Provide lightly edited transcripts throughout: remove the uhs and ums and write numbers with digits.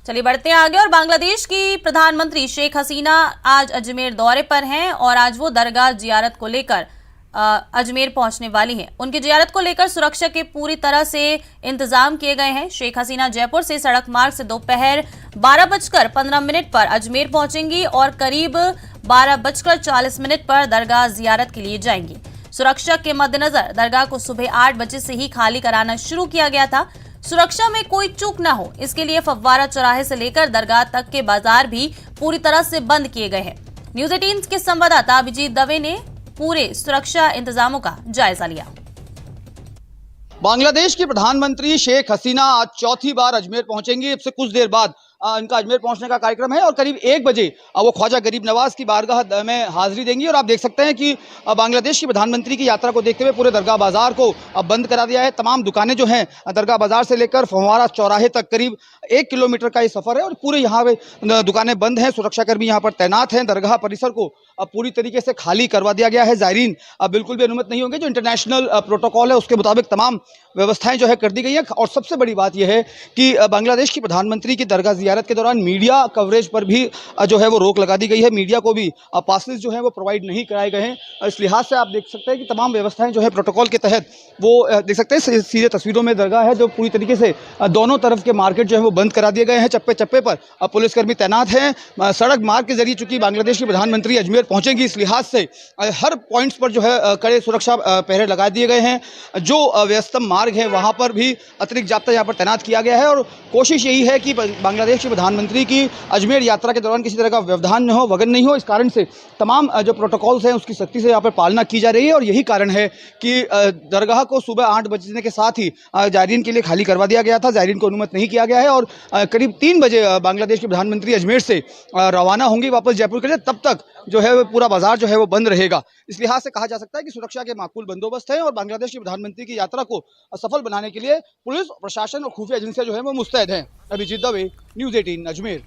चलिए बढ़ते हैं आगे। और बांग्लादेश की प्रधानमंत्री शेख हसीना आज अजमेर दौरे पर हैं और आज वो दरगाह जियारत को लेकर अजमेर पहुंचने वाली हैं। उनकी जियारत को लेकर सुरक्षा के पूरी तरह से इंतजाम किए गए हैं। शेख हसीना जयपुर से सड़क मार्ग से दोपहर 12:15 पर अजमेर पहुंचेंगी और करीब 12:40 पर दरगाह जियारत के लिए जाएंगी। सुरक्षा के मद्देनजर दरगाह को सुबह 8 बजे से ही खाली कराना शुरू किया गया था। सुरक्षा में कोई चूक न हो, इसके लिए फव्वारा चौराहे से लेकर दरगाह तक के बाजार भी पूरी तरह से बंद किए गए हैं। न्यूज़ 18 के संवाददाता अभिजीत दवे ने पूरे सुरक्षा इंतजामों का जायजा लिया। बांग्लादेश की प्रधानमंत्री शेख हसीना आज चौथी बार अजमेर पहुंचेंगी। अब से कुछ देर बाद इनका अजमेर पहुंचने का कार्यक्रम है और करीब 1 बजे वो ख्वाजा गरीब नवाज की बारगाह में हाजिरी देंगी। और आप देख सकते हैं कि बांग्लादेश की प्रधानमंत्री की यात्रा को देखते हुए पूरे दरगाह बाजार को बंद करा दिया है। तमाम दुकानें जो हैं दरगाह बाजार से लेकर फव्वारा चौराहे तक करीब 1 किलोमीटर का ये सफर है और पूरे यहाँ पे दुकानें बंद हैं। सुरक्षाकर्मी यहाँ पर तैनात हैं। दरगाह परिसर को पूरी तरीके से खाली करवा दिया गया है। ज़ायरीन बिल्कुल भी अनुमति नहीं होंगे। जो इंटरनेशनल प्रोटोकॉल है उसके मुताबिक तमाम व्यवस्थाएं जो है कर दी गई हैं। और सबसे बड़ी बात यह है कि बांग्लादेश की प्रधानमंत्री की दरगाह जियारत के दौरान मीडिया कवरेज पर भी जो है वो रोक लगा दी गई है। मीडिया को भी पासेस जो है वो प्रोवाइड नहीं कराए गए हैं। इस लिहाज से आप देख सकते हैं कि तमाम व्यवस्थाएं जो है प्रोटोकॉल के तहत वो देख सकते हैं। सीधे तस्वीरों में दरगाह है जो पूरी तरीके से दोनों तरफ के मार्केट जो है वो बंद करा दिए गए हैं। चप्पे चप्पे पर पुलिसकर्मी तैनात हैं। सड़क मार्ग के जरिए चूंकि बांग्लादेश की प्रधानमंत्री अजमेर पहुंचेंगी, इस लिहाज से हर पॉइंट्स पर जो है कड़े सुरक्षा पहरे लगा दिए गए हैं। जो व्यस्तम मार्ग है वहाँ पर भी अतिरिक्त जाब्ता यहाँ पर तैनात किया गया है। और कोशिश यही है कि बांग्लादेश के प्रधानमंत्री की अजमेर यात्रा के दौरान किसी तरह का व्यवधान न हो, वगन नहीं हो। इस कारण से तमाम जो प्रोटोकॉल्स हैं उसकी सख्ती से यहाँ पर पालना की जा रही है। और यही कारण है कि दरगाह को सुबह 8 बजने के साथ ही ज़ायरीन के लिए खाली करवा दिया गया था। ज़ायरीन को अनुमति नहीं किया गया है और करीब 3 बजे बांग्लादेश के प्रधानमंत्री अजमेर से रवाना होंगे वापस जयपुर के लिए। तब तक जो है पूरा बाजार जो है वो बंद रहेगा। इस लिहाज से कहा जा सकता है कि सुरक्षा के माकूल बंदोबस्त है और बांग्लादेश की प्रधानमंत्री की यात्रा को सफल बनाने के लिए पुलिस, प्रशासन और खुफिया एजेंसियां जो है वो मुस्तैद हैं। अभिजीत दवे, न्यूज़ 18 अजमेर।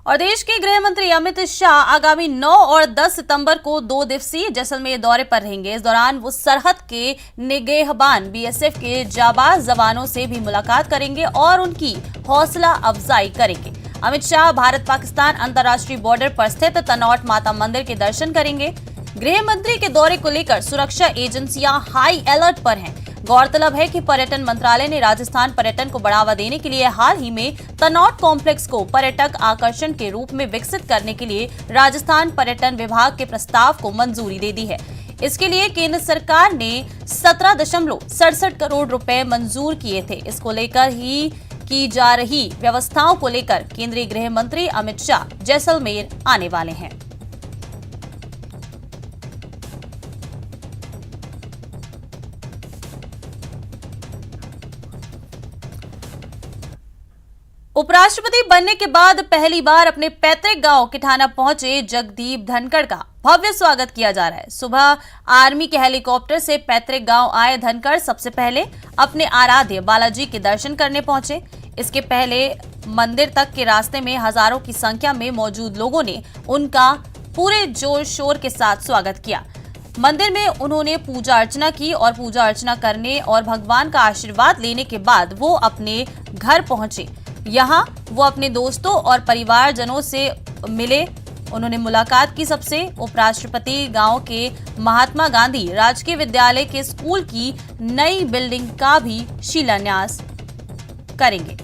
और देश के गृह मंत्री अमित शाह आगामी 9 और 10 सितंबर को 2 दिवसीय जैसलमेर दौरे पर रहेंगे। इस दौरान वो सरहद के निगहबान बीएसएफ के जाबाज जवानों से भी मुलाकात करेंगे और उनकी हौसला अफजाई करेंगे। अमित शाह भारत पाकिस्तान अंतर्राष्ट्रीय बॉर्डर पर स्थित तनौट माता मंदिर के दर्शन करेंगे। गृह मंत्री के दौरे को लेकर सुरक्षा एजेंसियां हाई अलर्ट पर हैं। गौरतलब है कि पर्यटन मंत्रालय ने राजस्थान पर्यटन को बढ़ावा देने के लिए हाल ही में तनौट कॉम्प्लेक्स को पर्यटक आकर्षण के रूप में विकसित करने के लिए राजस्थान पर्यटन विभाग के प्रस्ताव को मंजूरी दे दी है। इसके लिए केंद्र सरकार ने 17.67 करोड़ रुपए मंजूर किए थे। इसको लेकर ही की जा रही व्यवस्थाओं को लेकर केंद्रीय गृह मंत्री अमित शाह जैसलमेर आने वाले हैं। उपराष्ट्रपति बनने के बाद पहली बार अपने पैतृक गांव किठाना पहुंचे जगदीप धनखड़ का भव्य स्वागत किया जा रहा है। सुबह आर्मी के हेलीकॉप्टर से पैतृक गांव आए धनखड़ सबसे पहले अपने आराध्य बालाजी के दर्शन करने पहुंचे। इसके पहले मंदिर तक के रास्ते में हजारों की संख्या में मौजूद लोगों ने उनका पूरे जोर शोर के साथ स्वागत किया। मंदिर में उन्होंने पूजा अर्चना की और पूजा अर्चना करने और भगवान का आशीर्वाद लेने के बाद वो अपने घर पहुंचे। यहाँ वो अपने दोस्तों और परिवारजनों से मिले, उन्होंने मुलाकात की। सबसे उपराष्ट्रपति गांव के महात्मा गांधी राजकीय विद्यालय के स्कूल की नई बिल्डिंग का भी शिलान्यास करेंगे।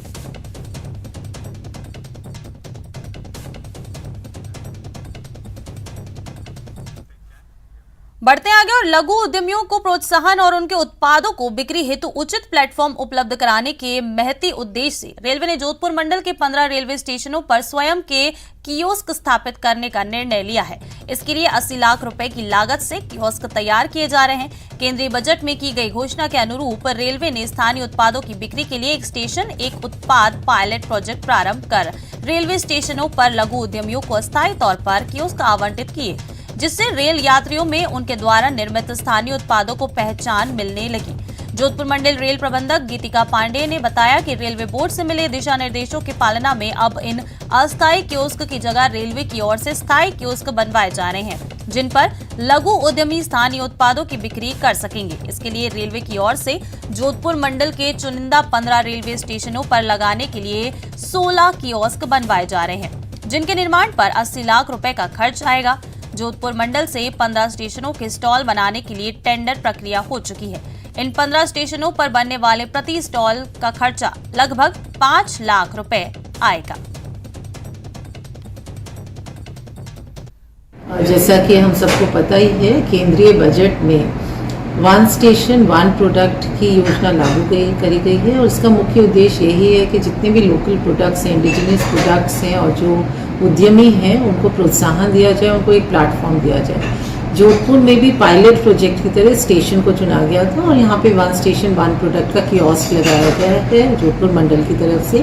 बढ़ते आगे। और लघु उद्यमियों को प्रोत्साहन और उनके उत्पादों को बिक्री हेतु उचित प्लेटफॉर्म उपलब्ध कराने के महती उद्देश्य से रेलवे ने जोधपुर मंडल के 15 रेलवे स्टेशनों पर स्वयं के कियोस्क स्थापित करने का निर्णय लिया है। इसके लिए 80 लाख रुपए की लागत से कियोस्क तैयार किए जा रहे हैं। केंद्रीय बजट में की गई घोषणा के अनुरूप रेलवे ने स्थानीय उत्पादों की बिक्री के लिए एक स्टेशन, एक उत्पाद पायलट प्रोजेक्ट प्रारंभ कर रेलवे स्टेशनों पर लघु उद्यमियों को अस्थायी तौर पर कियोस्क आवंटित किए, जिससे रेल यात्रियों में उनके द्वारा निर्मित स्थानीय उत्पादों को पहचान मिलने लगी। जोधपुर मंडल रेल प्रबंधक गीतिका पांडे ने बताया कि रेलवे बोर्ड से मिले दिशा निर्देशों की पालना में अब इन अस्थायी कियोस्क की जगह रेलवे की ओर से स्थायी कियोस्क बनवाए जा रहे हैं, जिन पर लघु उद्यमी स्थानीय उत्पादों की बिक्री कर सकेंगे। इसके लिए रेलवे की ओर से जोधपुर मंडल के चुनिंदा 15 रेलवे स्टेशनों पर लगाने के लिए 16 कियोस्क बनवाए जा रहे हैं, जिनके निर्माण पर 80 लाख रुपए का खर्च आएगा। जोधपुर मंडल से 15 स्टेशनों के स्टॉल बनाने के लिए टेंडर प्रक्रिया हो चुकी है। इन 15 स्टेशनों पर बनने वाले प्रति स्टॉल का खर्चा लगभग 5 लाख रुपए आएगा। जैसा कि हम सबको पता ही है, केंद्रीय बजट में वन स्टेशन वन प्रोडक्ट की योजना लागू करी गई है और इसका मुख्य उद्देश्य यही है कि जितने भी लोकल प्रोडक्ट्स हैं, इंडिजिनियस प्रोडक्ट्स हैं और जो उद्यमी हैं उनको प्रोत्साहन दिया जाए, उनको एक प्लेटफॉर्म दिया जाए। जोधपुर में भी पायलट प्रोजेक्ट की तरह स्टेशन को चुना गया था और यहाँ पे वन स्टेशन वन प्रोडक्ट का कियोस्क लगाया गया है जोधपुर मंडल की तरफ से।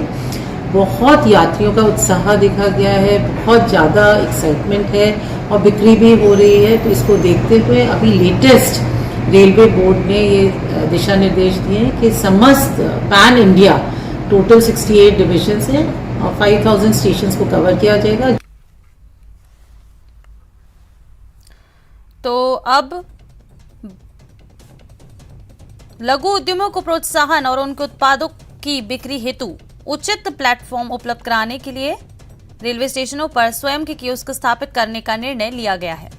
बहुत यात्रियों का उत्साह देखा गया है, बहुत ज़्यादा एक्साइटमेंट है और बिक्री भी हो रही है। तो इसको देखते हुए अभी लेटेस्ट रेलवे बोर्ड ने ये दिशा निर्देश दिए हैं कि समस्त पैन इंडिया टोटल 68 डिविजन्स हैं और 5000 स्टेशंस को कवर किया जाएगा। तो अब लघु उद्यमों को प्रोत्साहन और उनके उत्पादों की बिक्री हेतु उचित प्लेटफॉर्म उपलब्ध कराने के लिए रेलवे स्टेशनों पर स्वयं के कियोस्क स्थापित करने का निर्णय लिया गया है।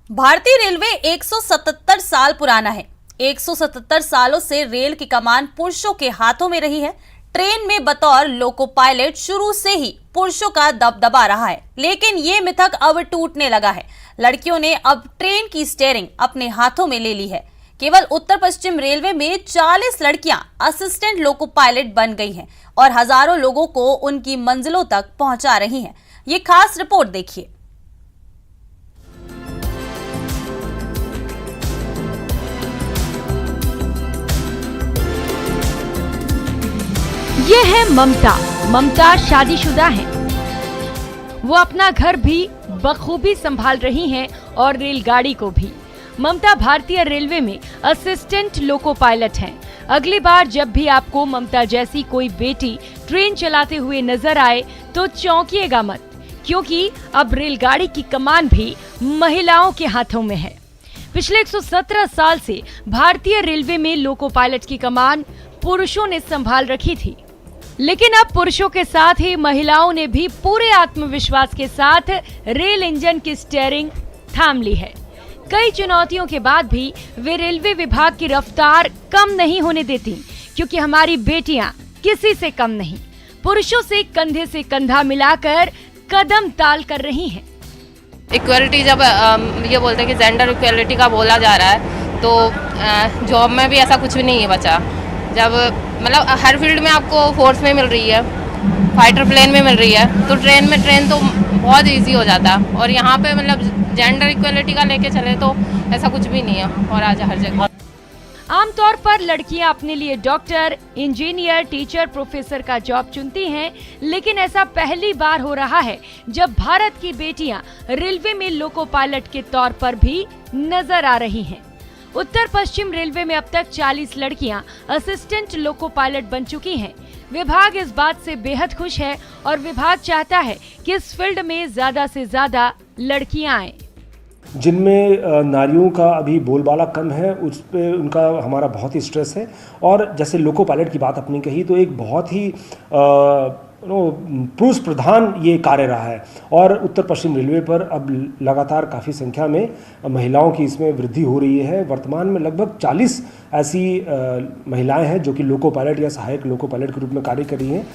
भारतीय रेलवे 177 साल पुराना है। 177 सालों से रेल की कमान पुरुषों के हाथों में रही है। ट्रेन में बतौर लोको पायलट शुरू से ही पुरुषों का दबदबा रहा है, लेकिन ये मिथक अब टूटने लगा है। लड़कियों ने अब ट्रेन की स्टीयरिंग अपने हाथों में ले ली है। केवल उत्तर पश्चिम रेलवे में 40 लड़कियां असिस्टेंट लोको पायलट बन गई हैं और हजारों लोगों को उनकी मंजिलों तक पहुंचा रही हैं। ये खास रिपोर्ट देखिए। ये है ममता। ममता शादीशुदा हैं। वो अपना घर भी बखूबी संभाल रही हैं और रेलगाड़ी को भी। ममता भारतीय रेलवे में असिस्टेंट लोको पायलट हैं। अगली बार जब भी आपको ममता जैसी कोई बेटी ट्रेन चलाते हुए नजर आए तो चौंकिएगा मत, क्योंकि अब रेलगाड़ी की कमान भी महिलाओं के हाथों में है। पिछले 117 साल से भारतीय रेलवे में लोको पायलट की कमान पुरुषों ने संभाल रखी थी, लेकिन अब पुरुषों के साथ ही महिलाओं ने भी पूरे आत्मविश्वास के साथ रेल इंजन की स्टीयरिंग थाम ली है। कई चुनौतियों के बाद भी वे रेलवे विभाग की रफ्तार कम नहीं होने देती, क्योंकि हमारी बेटियां किसी से कम नहीं, पुरुषों से कंधा मिलाकर कदम ताल कर रही हैं। इक्वलिटी जब ये बोलते हैं कि जेंडर इक्वलिटी का बोला जा रहा है, तो जॉब में भी ऐसा कुछ भी नहीं है बचा। जब मतलब हर फील्ड में आपको फोर्स में मिल रही है, फाइटर प्लेन में मिल रही है, तो ट्रेन तो बहुत इजी हो जाता है। और यहाँ पे मतलब जेंडर इक्वलिटी का लेके चले तो ऐसा कुछ भी नहीं है और आज हर जगह। आमतौर पर लड़कियां अपने लिए डॉक्टर, इंजीनियर, टीचर, प्रोफेसर का जॉब चुनती हैं, लेकिन ऐसा पहली बार हो रहा है जब भारत की बेटियां रेलवे में लोको पायलट के तौर पर भी नजर आ रही हैं। उत्तर पश्चिम रेलवे में अब तक 40 लड़कियां असिस्टेंट लोको पायलट बन चुकी हैं। विभाग इस बात से बेहद खुश है और विभाग चाहता है कि इस फील्ड में ज्यादा से ज्यादा लड़कियां आएं। जिनमें नारियों का अभी बोलबाला कम है, उस पे उनका हमारा बहुत ही स्ट्रेस है। और जैसे लोको पायलट की बात आपने कही, तो एक बहुत ही पुरुष प्रधान ये कार्य रहा है और उत्तर पश्चिम रेलवे पर अब लगातार काफ़ी संख्या में महिलाओं की इसमें वृद्धि हो रही है। वर्तमान में लगभग 40 ऐसी महिलाएं हैं जो कि लोको पायलट या सहायक लोको पायलट के रूप में कार्य कर रही हैं।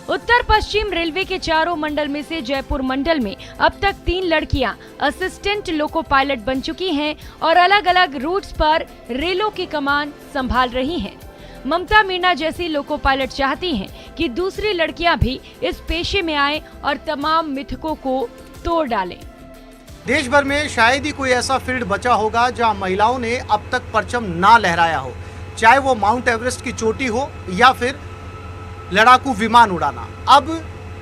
उत्तर पश्चिम रेलवे के चारों मंडल में से जयपुर मंडल में अब तक 3 लड़कियां असिस्टेंट लोको पायलट बन चुकी हैं और अलग अलग रूट्स पर रेलों की कमान संभाल रही हैं। ममता मीना जैसी लोको पायलट चाहती हैं कि दूसरी लड़कियां भी इस पेशे में आएं और तमाम मिथकों को तोड़ डालें। देश भर में शायद ही कोई ऐसा फील्ड बचा होगा जहां महिलाओं ने अब तक परचम ना लहराया हो, चाहे वो माउंट एवरेस्ट की चोटी हो या फिर लड़ाकू विमान उड़ाना। अब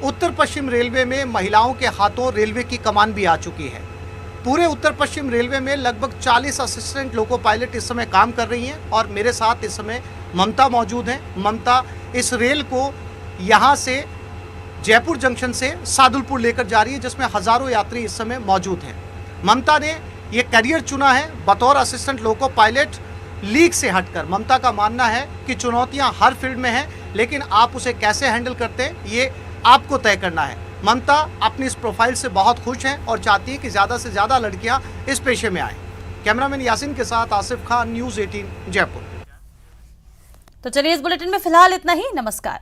उत्तर पश्चिम रेलवे में महिलाओं के हाथों रेलवे की कमान भी आ चुकी है। पूरे उत्तर पश्चिम रेलवे में लगभग 40 असिस्टेंट लोको पायलट इस समय काम कर रही हैं और मेरे साथ इस समय ममता मौजूद हैं। ममता इस रेल को यहाँ से जयपुर जंक्शन से सादुलपुर लेकर जा रही है, जिसमें हजारों यात्री इस समय मौजूद हैं। ममता ने ये करियर चुना है बतौर असिस्टेंट लोको पायलट लीग से हटकर। ममता का मानना है कि चुनौतियां हर फील्ड में हैं, लेकिन आप उसे कैसे हैंडल करते हैं ये आपको तय करना है। ममता अपनी इस प्रोफाइल से बहुत खुश हैं और चाहती है कि ज़्यादा से ज़्यादा लड़कियां इस पेशे में आएं। कैमरामैन यासिन के साथ आसिफ खान, न्यूज़ 18 जयपुर। तो चलिए इस बुलेटिन में फिलहाल इतना ही। नमस्कार।